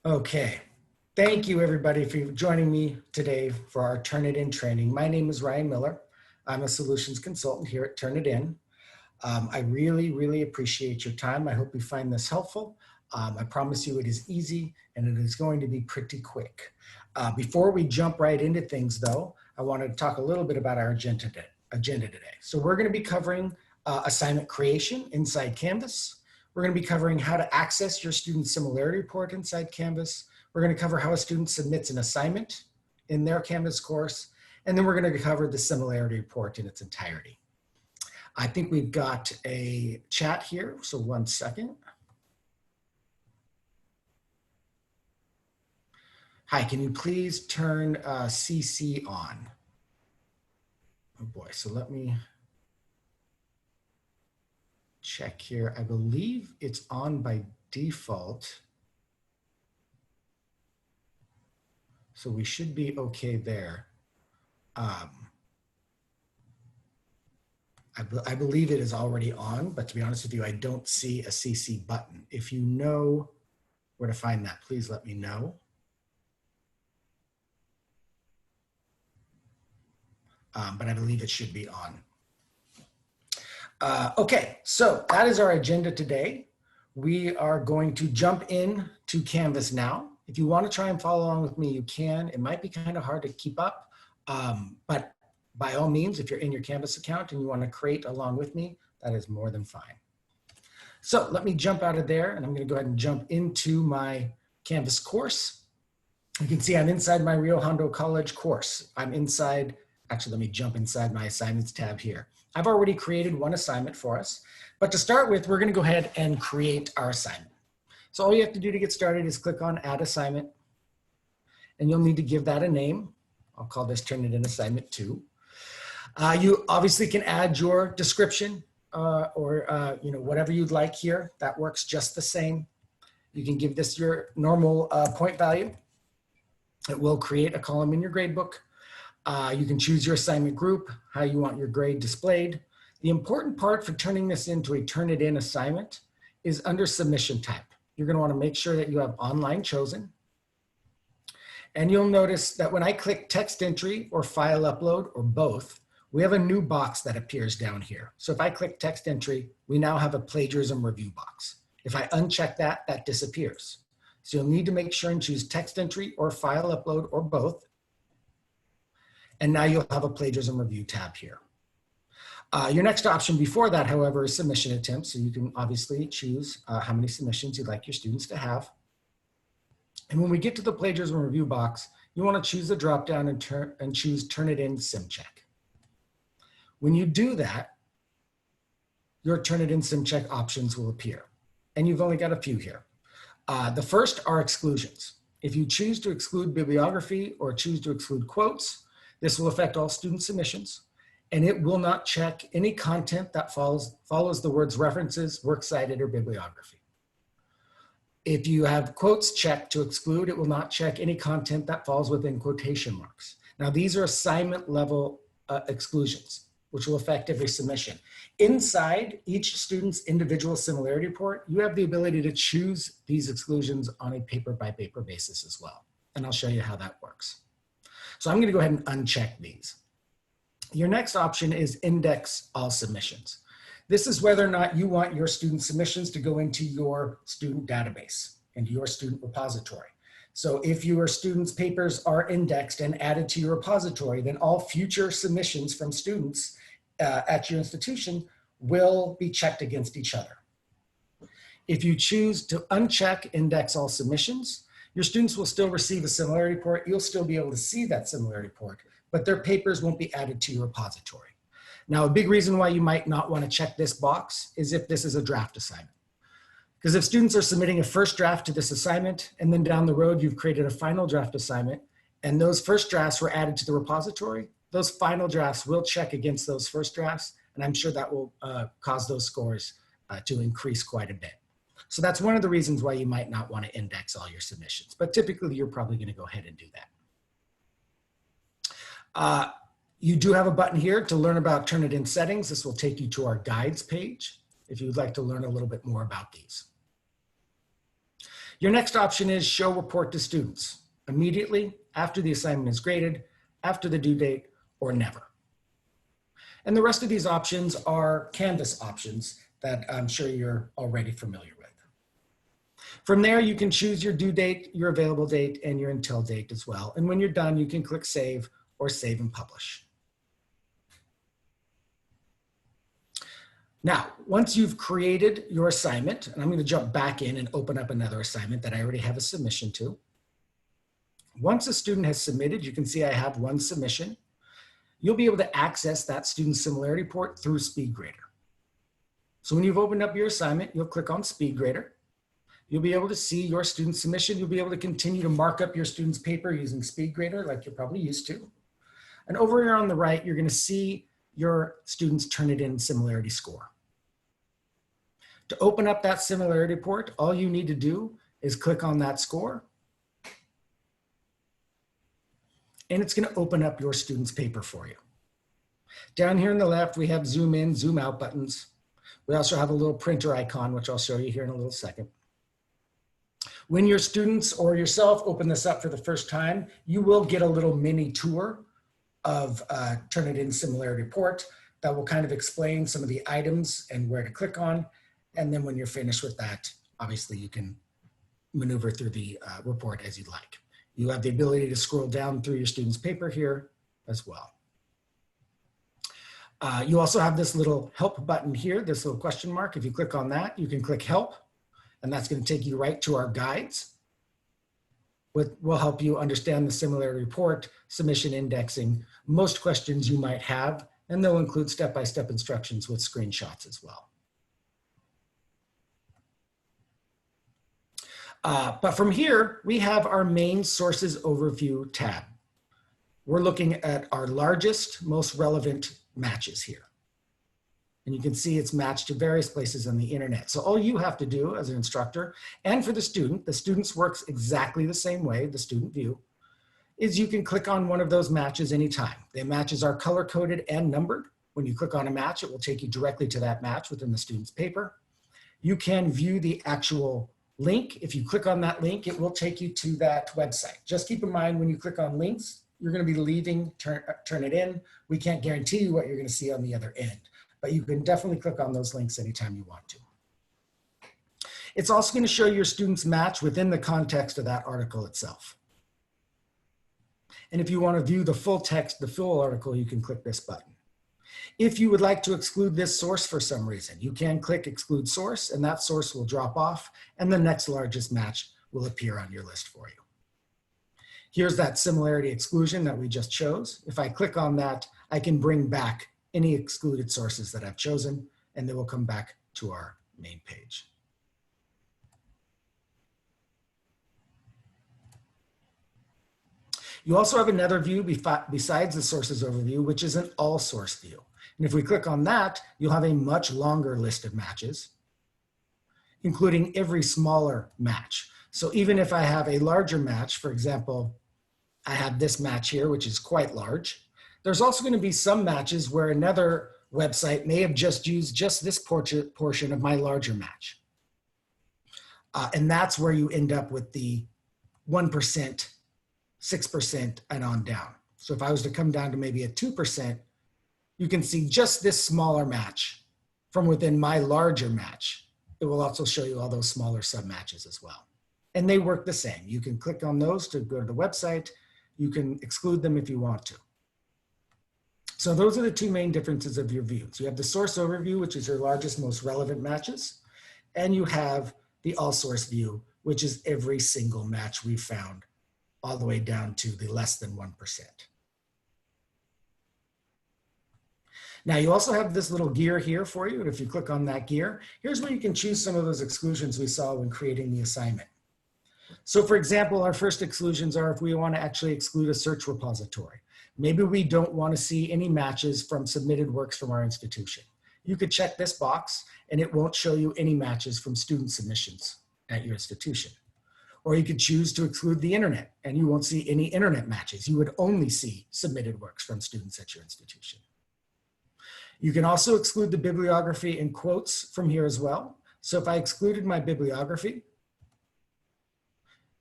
Okay. Thank you everybody for joining me today for our Turnitin training. My name is Ryan Miller. I'm a solutions consultant here at Turnitin. I really appreciate your time. I hope you find this helpful. I promise you it is easy and it is going to be pretty quick. Before we jump right into things though, I wanted to talk a little bit about our agenda today. So we're going to be covering assignment creation inside Canvas. We're going to be covering how to access your student similarity report inside Canvas. We're going to cover how a student submits an assignment in their Canvas course. And then we're going to cover the similarity report in its entirety. I think we've got a chat here, so one second. Hi, can you please turn CC on? Oh boy, so let me check here. I believe it's on by default. So we should be okay there. I believe it is already on, but to be honest with you, I don't see a CC button. If you know where to find that, please let me know. But I believe it should be on. Okay, so that is our agenda today. We are going to jump in to Canvas now. If you want to try and follow along with me, you can. It might be kind of hard to keep up, but by all means, if you're in your Canvas account and you want to create along with me, that is more than fine. So let me jump out of there and I'm going to go ahead and jump into my Canvas course. You can see I'm inside my Rio Hondo College course. I'm inside, actually, let me jump inside my assignments tab here. I've already created one assignment for us, but to start with, we're going to go ahead and create our assignment. So all you have to do to get started is click on Add Assignment, and you'll need to give that a name. I'll call this Turnitin Assignment 2. You obviously can add your description or whatever you'd like here. That works just the same. You can give this your normal point value. It will create a column in your gradebook. You can choose your assignment group, how you want your grade displayed. The important part for turning this into a Turnitin assignment is under submission type. You're going to want to make sure that you have online chosen. And you'll notice that when I click text entry or file upload or both, we have a new box that appears down here. So if I click text entry, we now have a plagiarism review box. If I uncheck that, that disappears. So you'll need to make sure and choose text entry or file upload or both. And now you'll have a plagiarism review tab here. Your next option before that, however, is submission attempts. So you can obviously choose how many submissions you'd like your students to have. And when we get to the plagiarism review box, you want to choose the dropdown and choose Turnitin SimCheck. When you do that, your Turnitin SimCheck options will appear. And you've only got a few here. The first are exclusions. If you choose to exclude bibliography or choose to exclude quotes, this will affect all student submissions, and it will not check any content that follows the words references, works cited, or bibliography. If you have quotes checked to exclude, it will not check any content that falls within quotation marks. Now, these are assignment level exclusions, which will affect every submission. Inside each student's individual similarity report, you have the ability to choose these exclusions on a paper-by-paper basis as well. And I'll show you how that works. So I'm going to go ahead and uncheck these. Your next option is index all submissions. This is whether or not you want your student submissions to go into your student database, into your student repository. So if your students' papers are indexed and added to your repository, then all future submissions from students at your institution will be checked against each other. If you choose to uncheck index all submissions, your students will still receive a similarity report. You'll still be able to see that similarity report, but their papers won't be added to your repository. Now, a big reason why you might not want to check this box is if this is a draft assignment. Because if students are submitting a first draft to this assignment, and then down the road, you've created a final draft assignment, and those first drafts were added to the repository, those final drafts will check against those first drafts, and I'm sure that will cause those scores to increase quite a bit. So that's one of the reasons why you might not want to index all your submissions, but typically you're probably going to go ahead and do that. You do have a button here to learn about Turnitin settings. This will take you to our guides page if you'd like to learn a little bit more about these. Your next option is show report to students immediately, after the assignment is graded, after the due date, or never. And the rest of these options are Canvas options that I'm sure you're already familiar with. From there, you can choose your due date, your available date, and your until date as well. And when you're done, you can click save or save and publish. Now, once you've created your assignment, and I'm going to jump back in and open up another assignment that I already have a submission to. Once a student has submitted, you can see I have one submission. You'll be able to access that student similarity report through SpeedGrader. So when you've opened up your assignment, you'll click on SpeedGrader. You'll be able to see your student submission. You'll be able to continue to mark up your student's paper using SpeedGrader like you're probably used to. And over here on the right, you're going to see your student's Turnitin similarity score. To open up that similarity report, all you need to do is click on that score. And it's going to open up your student's paper for you. Down here on the left, we have zoom in, zoom out buttons. We also have a little printer icon, which I'll show you here in a little second. When your students or yourself open this up for the first time, you will get a little mini tour of Turnitin similarity report that will kind of explain some of the items and where to click on. And then when you're finished with that, obviously you can maneuver through the report as you'd like. You have the ability to scroll down through your student's paper here as well. You also have this little help button here, this little question mark. If you click on that, you can click help, and that's going to take you right to our guides. Will help you understand the similarity report, submission indexing, most questions you might have, and they'll include step-by-step instructions with screenshots as well. But from here, we have our main sources overview tab. We're looking at our largest, most relevant matches here. And you can see it's matched to various places on the internet. So all you have to do as an instructor, and for the students works exactly the same way, the student view, is you can click on one of those matches anytime. The matches are color-coded and numbered. When you click on a match, it will take you directly to that match within the student's paper. You can view the actual link. If you click on that link, it will take you to that website. Just keep in mind when you click on links, you're going to be leaving Turnitin. We can't guarantee you what you're going to see on the other end, but you can definitely click on those links anytime you want to. It's also going to show your students match within the context of that article itself. And if you want to view the full text, the full article, you can click this button. If you would like to exclude this source for some reason, you can click exclude source, and that source will drop off, and the next largest match will appear on your list for you. Here's that similarity exclusion that we just chose. If I click on that, I can bring back any excluded sources that I've chosen, and they will come back to our main page. You also have another view besides the sources overview, which is an all source view. And if we click on that, you'll have a much longer list of matches, including every smaller match. So even if I have a larger match, for example, I have this match here, which is quite large. There's also going to be some matches where another website may have just used just this portion of my larger match. And that's where you end up with the 1%, 6%, and on down. So if I was to come down to maybe a 2%, you can see just this smaller match from within my larger match. It will also show you all those smaller sub matches as well. And they work the same. You can click on those to go to the website. You can exclude them if you want to. So those are the two main differences of your views. You have the source overview, which is your largest, most relevant matches. And you have the all source view, which is every single match we've found all the way down to the less than 1%. Now you also have this little gear here for you. And if you click on that gear, here's where you can choose some of those exclusions we saw when creating the assignment. So for example, our first exclusions are if we want to actually exclude a search repository. Maybe we don't want to see any matches from submitted works from our institution. You could check this box and it won't show you any matches from student submissions at your institution. Or you could choose to exclude the internet and you won't see any internet matches. You would only see submitted works from students at your institution. You can also exclude the bibliography and quotes from here as well. So if I excluded my bibliography,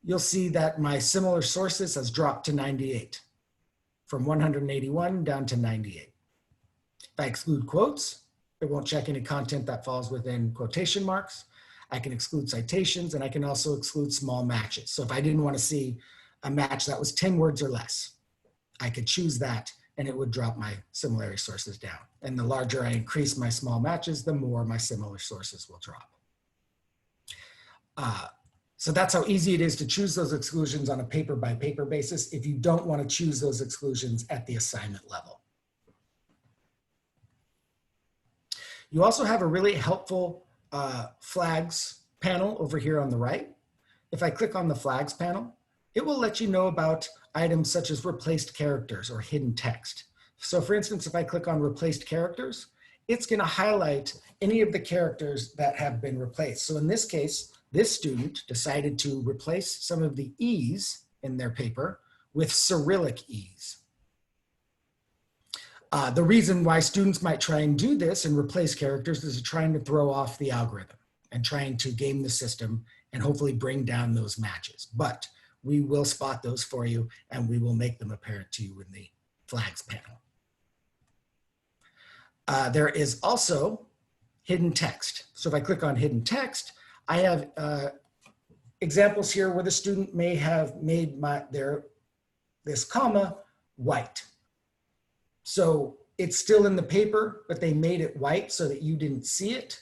you'll see that my similar sources has dropped to 98, from 181 down to 98. If I exclude quotes, it won't check any content that falls within quotation marks. I can exclude citations, and I can also exclude small matches. So if I didn't want to see a match that was 10 words or less, I could choose that, and it would drop my similarity sources down. And the larger I increase my small matches, the more my similar sources will drop. So that's how easy it is to choose those exclusions on a paper by paper basis if you don't want to choose those exclusions at the assignment level. You also have a really helpful flags panel over here on the right. If I click on the flags panel, it will let you know about items such as replaced characters or hidden text. So for instance, if I click on replaced characters, it's going to highlight any of the characters that have been replaced. So in this case, this student decided to replace some of the E's in their paper with Cyrillic E's. The reason why students might try and do this and replace characters is trying to throw off the algorithm and trying to game the system and hopefully bring down those matches. But we will spot those for you, and we will make them apparent to you in the flags panel. There is also hidden text. So if I click on hidden text, I have examples here where the student may have made this comma white. So it's still in the paper, but they made it white so that you didn't see it.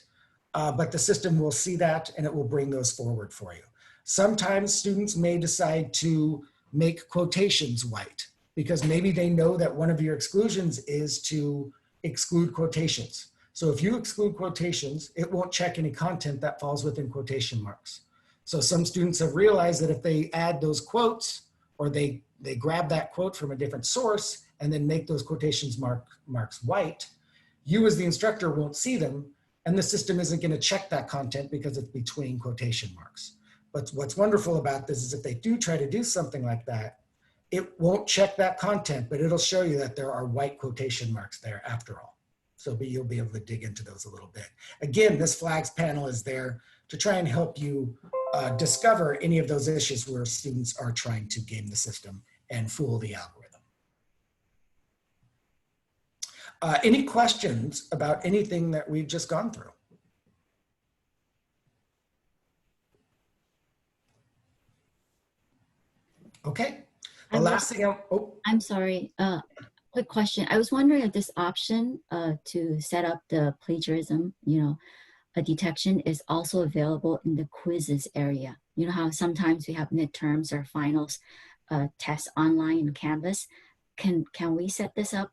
But the system will see that, and it will bring those forward for you. Sometimes students may decide to make quotations white because maybe they know that one of your exclusions is to exclude quotations. So if you exclude quotations, it won't check any content that falls within quotation marks. So some students have realized that if they add those quotes, or they grab that quote from a different source and then make those quotations marks white, you as the instructor won't see them, and the system isn't going to check that content because it's between quotation marks. But what's wonderful about this is if they do try to do something like that, it won't check that content, but it'll show you that there are white quotation marks there after all. So you'll be able to dig into those a little bit. Again, this flags panel is there to try and help you discover any of those issues where students are trying to game the system and fool the algorithm. Any questions about anything that we've just gone through? Okay. The last thing I'm sorry. Quick question. I was wondering if this option to set up the plagiarism, a detection is also available in the quizzes area. You know how sometimes we have midterms or finals tests online in Canvas. Can we set this up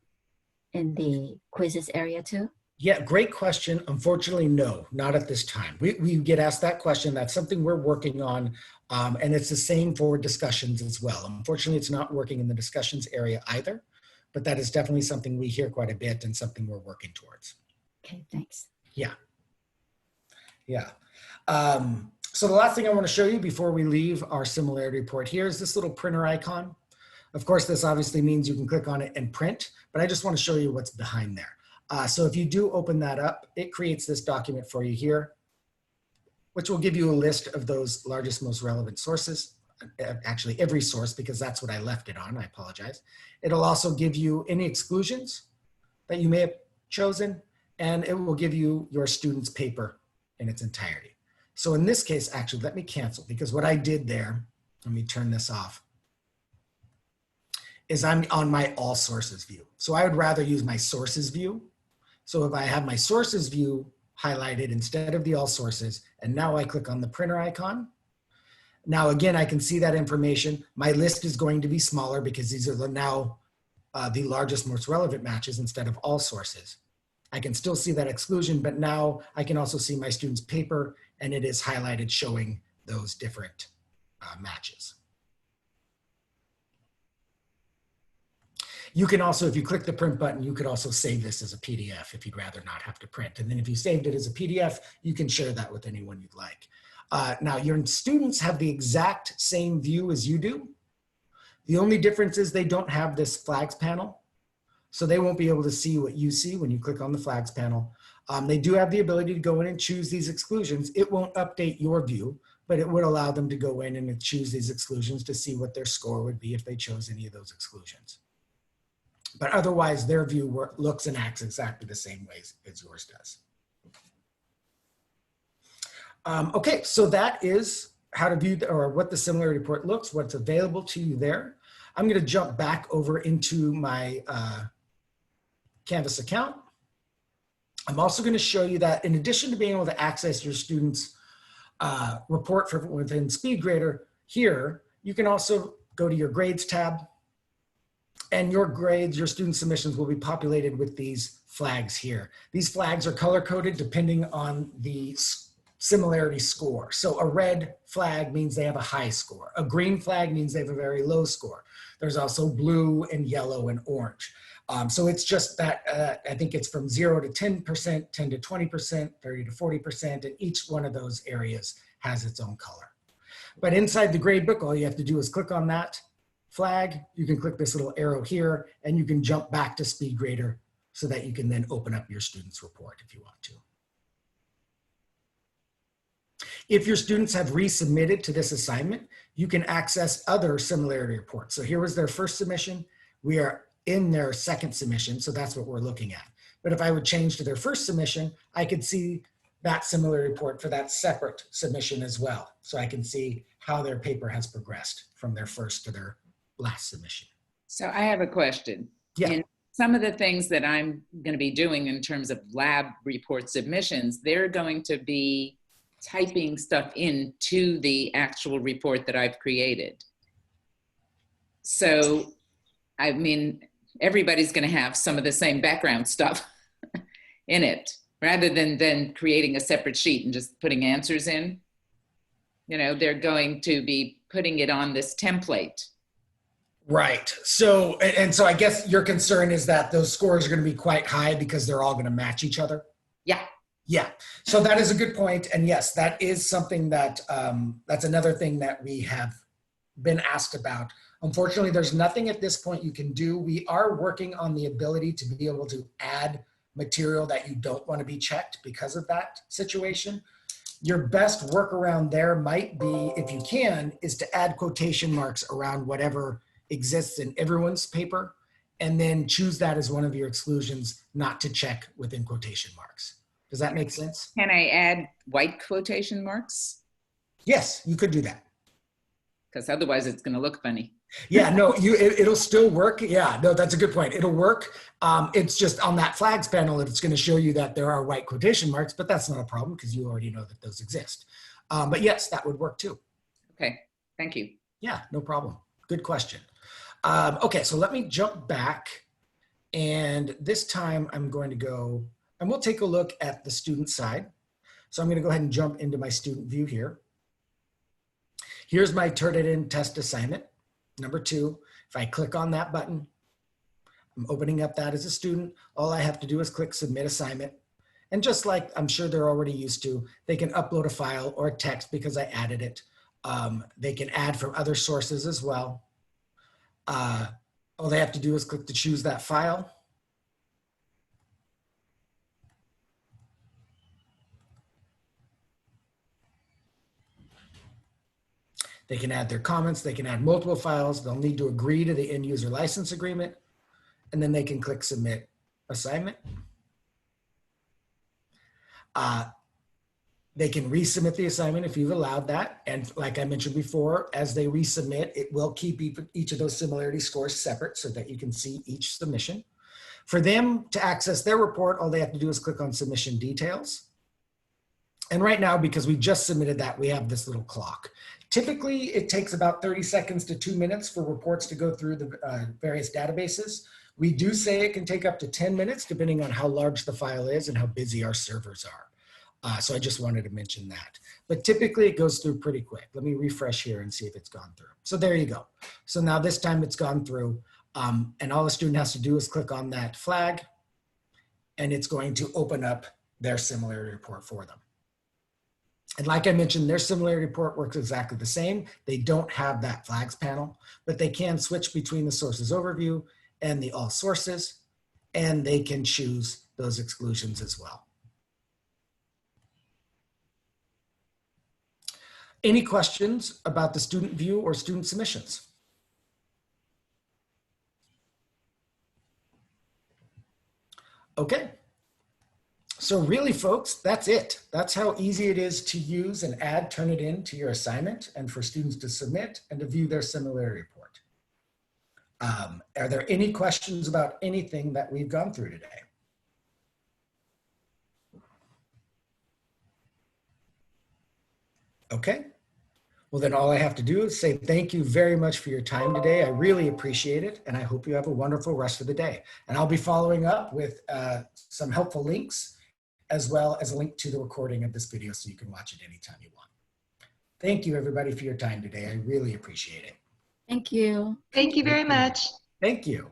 in the quizzes area too? Yeah, great question. Unfortunately, no, not at this time. We get asked that question. That's something we're working on. And it's the same for discussions as well. Unfortunately, it's not working in the discussions area either, but that is definitely something we hear quite a bit and something we're working towards. Okay, thanks. Yeah. Yeah. So the last thing I want to show you before we leave our similarity report here is this little printer icon. Of course, this obviously means you can click on it and print, but I just want to show you what's behind there. So if you do open that up, it creates this document for you here, which will give you a list of those largest, most relevant sources. Actually, every source, because that's what I left it on. I apologize. It'll also give you any exclusions that you may have chosen, and it will give you your student's paper in its entirety. So in this case, actually, let me cancel, because what I did there, let me turn this off, is I'm on my all sources view. So I would rather use my sources view. So if I have my sources view highlighted instead of the all sources, and now I click on the printer icon, now again, I can see that information. My list is going to be smaller because these are now the largest, most relevant matches instead of all sources. I can still see that exclusion, but now I can also see my student's paper, and it is highlighted showing those different matches. You can also, if you click the print button, you could also save this as a PDF if you'd rather not have to print. And then if you saved it as a PDF, you can share that with anyone you'd like. Now, your students have the exact same view as you do. The only difference is they don't have this flags panel. So they won't be able to see what you see when you click on the flags panel. They do have the ability to go in and choose these exclusions. It won't update your view, but it would allow them to go in and choose these exclusions to see what their score would be if they chose any of those exclusions. But otherwise, their view looks and acts exactly the same way as yours does. Okay, so that is how to view or what the similarity report looks, what's available to you there. I'm going to jump back over into my Canvas account. I'm also going to show you that in addition to being able to access your students' report within SpeedGrader, here, you can also go to your grades tab, and your grades, your student submissions will be populated with these flags here. These flags are color-coded depending on the similarity score. So a red flag means they have a high score. A green flag means they have a very low score. There's also blue and yellow and orange. So it's just that, I think it's from 0 to 10%, 10 to 20%, 30 to 40%, and each one of those areas has its own color. But inside the gradebook, all you have to do is click on that flag. You can click this little arrow here, and you can jump back to SpeedGrader so that you can then open up your student's report if you want to. If your students have resubmitted to this assignment, you can access other similarity reports. So here was their first submission. We are in their second submission, so that's what we're looking at. But if I would change to their first submission, I could see that similarity report for that separate submission as well. So I can see how their paper has progressed from their first to their last submission. So I have a question. Yeah. In some of the things that I'm going to be doing in terms of lab report submissions, they're going to be typing stuff into the actual report that I've created. So, I mean, everybody's going to have some of the same background stuff in it, rather than creating a separate sheet and just putting answers in. You know, they're going to be putting it on this template. Right. So, and so I guess your concern is that those scores are going to be quite high because they're all going to match each other. Yeah. Yeah, so that is a good point. And yes, that is something that, that's another thing that we have been asked about. Unfortunately, there's nothing at this point you can do. We are working on the ability to be able to add material that you don't want to be checked because of that situation. Your best workaround there might be, if you can, is to add quotation marks around whatever exists in everyone's paper, and then choose that as one of your exclusions not to check within quotation marks. Does that make sense? Can I add white quotation marks? Yes, you could do that. Because otherwise it's going to look funny. Yeah, no, it'll still work. Yeah, no, that's a good point. It'll work. It's just on that flags panel, it's going to show you that there are white quotation marks, but that's not a problem because you already know that those exist. But yes, that would work too. Okay, thank you. Yeah, no problem. Good question. Okay, so let me jump back. And this time I'm going to go, and we'll take a look at the student side. So I'm going to go ahead and jump into my student view here. Here's my Turnitin test assignment, number 2. If I click on that button, I'm opening up that as a student. All I have to do is click Submit Assignment. And just like I'm sure they're already used to, they can upload a file or a text because I added it. They can add from other sources as well. All they have to do is click to choose that file. They can add their comments, they can add multiple files, they'll need to agree to the end user license agreement, and then they can click Submit Assignment. They can resubmit the assignment if you've allowed that. And like I mentioned before, as they resubmit, it will keep each of those similarity scores separate so that you can see each submission. For them to access their report, all they have to do is click on Submission Details. And right now, because we just submitted that, we have this little clock. Typically, it takes about 30 seconds to 2 minutes for reports to go through the various databases. We do say it can take up to 10 minutes, depending on how large the file is and how busy our servers are. So I just wanted to mention that. But typically, it goes through pretty quick. Let me refresh here and see if it's gone through. So there you go. So now this time it's gone through. And all the student has to do is click on that flag, and it's going to open up their similarity report for them. And like I mentioned, their similarity report works exactly the same. They don't have that flags panel, but they can switch between the sources overview and the all sources, and they can choose those exclusions as well. Any questions about the student view or student submissions? Okay. So really, folks, that's it. That's how easy it is to use and add Turnitin to your assignment and for students to submit and to view their similarity report. Are there any questions about anything that we've gone through today? Okay. Well, then all I have to do is say thank you very much for your time today. I really appreciate it. And I hope you have a wonderful rest of the day. And I'll be following up with some helpful links, as well as a link to the recording of this video so you can watch it anytime you want. Thank you, everybody, for your time today. I really appreciate it. Thank you. Thank you very much. Thank you.